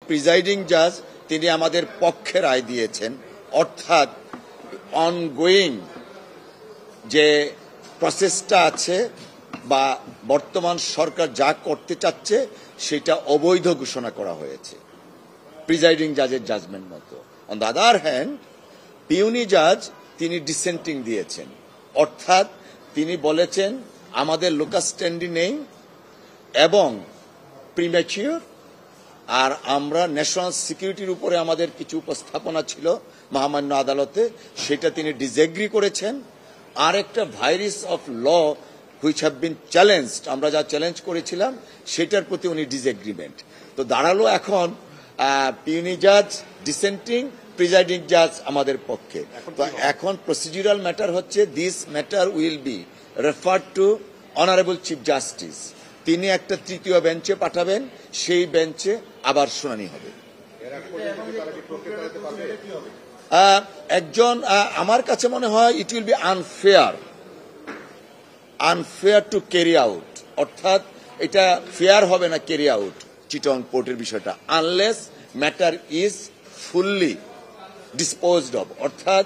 Presiding জাজ তিনি আমাদের পক্ষে রায় দিয়েছেন, অর্থাৎ অনগোয়িং যে প্রসেসটা আছে বা বর্তমান সরকার যা করতে চাচ্ছে সেটা অবৈধ ঘোষণা করা হয়েছে প্রিজাইডিং জাজের জাজমেন্ট মতো। অন দ্য আদার হ্যান্ড পিউনি জাজ তিনি ডিসেন্টিং দিয়েছেন, অর্থাৎ তিনি বলেছেন আমাদের লোকাস স্ট্যান্ডি নেই এবং প্রিম্যাচিওর, আর আমরা ন্যাশনাল সিকিউরিটির উপরে আমাদের কিছু উপস্থাপনা ছিল মহামান্য আদালতে, সেটা তিনি ডিসএগ্রি করেছেন। আর একটা various of law which have been challenged, আমরা যা চ্যালেঞ্জ করেছিলাম সেটার প্রতি উনি ডিসএগ্রিমেন্ট। তো দাঁড়ালো এখন পিউনি জাজ ডিসেন্টিং, প্রিজাইডিং জাজ আমাদের পক্ষে। তো এখন প্রসিডিউরাল ম্যাটার হচ্ছে this matter will be referred to honourable chief justice. তিনি একটা তৃতীয় বেঞ্চে পাঠাবেন, সেই বেঞ্চে আবার শুনানি হবে। একজন আমার কাছে মনে হয় it will be unfair to carry out, অর্থাৎ এটা ফেয়ার হবে না ক্যারি আউট চিটং পোর্টের বিষয়টা, unless matter is fully disposed of, অর্থাৎ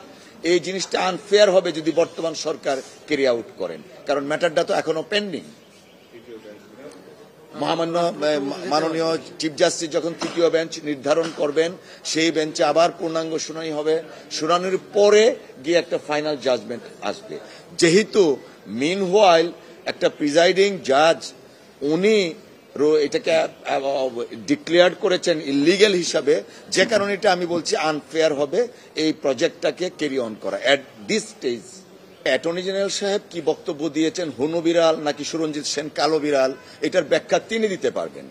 এই জিনিসটা আনফেয়ার হবে যদি বর্তমান সরকার ক্যারি আউট করেন, কারণ ম্যাটারটা তো এখনো পেন্ডিং। মহামান্য মাননীয় চিফ জাস্টিস যখন তৃতীয় বেঞ্চ নির্ধারণ করবেন, সেই বেঞ্চে আবার পূর্ণাঙ্গ শুনানি হবে, শুনানির পরে গিয়ে একটা ফাইনাল জাজমেন্ট আসবে। যেহেতু মিনহোয়াইল একটা প্রিজাইডিং জাজ উনি এটাকে ডিক্লেয়ার করেছেন ইলিগ্যাল হিসাবে, যে কারণে এটা আমি বলছি আনফেয়ার হবে এই প্রজেক্টটাকে ক্যারি অন করা at this stage. Attorney general সাহেব কি বক্তব্য দিয়েছেন, হনু বিড়াল নাকি সুরঞ্জিত সেন কালো বিড়াল, এটার ব্যাখ্যা তিনি দিতে পারবেন।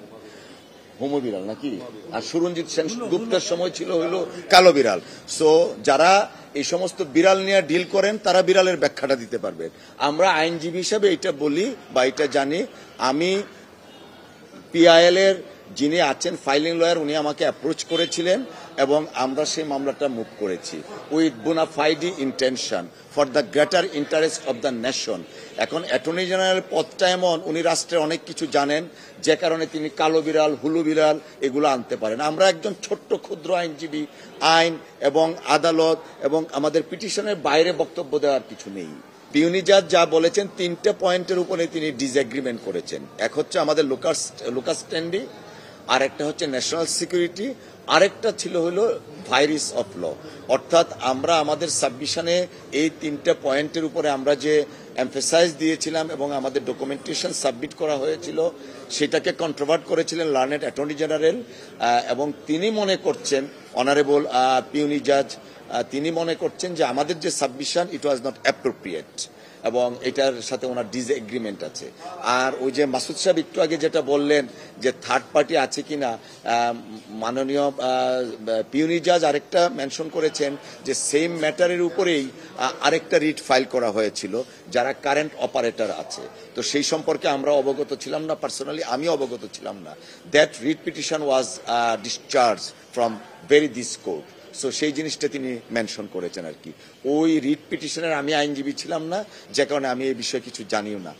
হোমো বিড়াল নাকি, আর সুরঞ্জিত সেন গুপ্তের সময় ছিল হইল কালো বিড়াল। সো যারা এই সমস্ত বিড়াল নিয়ে ডিল করেন তারা বিড়ালের ব্যাখ্যাটা দিতে পারবেন। আমরা আইনজীবী হিসাবে এটা বলি বা এটা জানি। আমি পিআইএল এর যিনি আছেন ফাইলিং লয়ার, উনি আমাকে অ্যাপ্রোচ করেছিলেন এবং আমরা সেই মামলাটা মুভ করেছি with bona fide intention for the greater interest of the nation. এখন অ্যাটর্নি জেনারেল পদটা এমন, উনি রাষ্ট্রের অনেক কিছু জানেন, যে কারণে তিনি কালো বিড়াল হুলু বিড়াল এগুলো আনতে পারেন। আমরা একজন ছোট্ট ক্ষুদ্র আইনজীবী, আইন এবং আদালত এবং আমাদের পিটিশনের বাইরে বক্তব্য দেওয়ার কিছু নেই। পিউনি জাজ যা বলেছেন তিনটে পয়েন্টের উপরে তিনি ডিসএগ্রিমেন্ট করেছেন। এক হচ্ছে আমাদের লোকাস স্ট্যান্ডি, আরেকটা হচ্ছে ন্যাশনাল সিকিউরিটি, আরেকটা ছিল হলো ভাইরাস অফ ল। অর্থাৎ আমরা আমাদের সাবমিশনে এই তিনটে পয়েন্টের উপরে আমরা যে এমফেসাইজ দিয়েছিলাম এবং আমাদের ডকুমেন্টেশন সাবমিট করা হয়েছিল সেটাকে কন্ট্রোভার্ট করেছিলেন লার্নেড অ্যাটর্নি জেনারেল, এবং তিনি মনে করছেন অনারেবল পিউনি জাজ তিনি মনে করছেন যে আমাদের যে submission it was not appropriate এবং এটার সাথে ওনার ডিসএগ্রিমেন্ট আছে। আর ওই যে মাসুদ সাহেব একটু আগে যেটা বললেন যে থার্ড পার্টি আছে কিনা, মাননীয় পিউনি জাজ আরেকটা মেনশন করেছেন যে সেম ম্যাটারের উপরেই আরেকটা রিট ফাইল করা হয়েছিল যারা কারেন্ট অপারেটর আছে। তো সেই সম্পর্কে আমরা অবগত ছিলাম না, পার্সোনালি আমি অবগত ছিলাম না। That writ petition was discharge from this court. So সেই জিনিসটা তিনি মেনশন করেছেন আর কি। ওই রিট পিটিশনের আমি আইনজীবী ছিলাম না, যে কারণে আমি এই বিষয়ে কিছু জানিও না।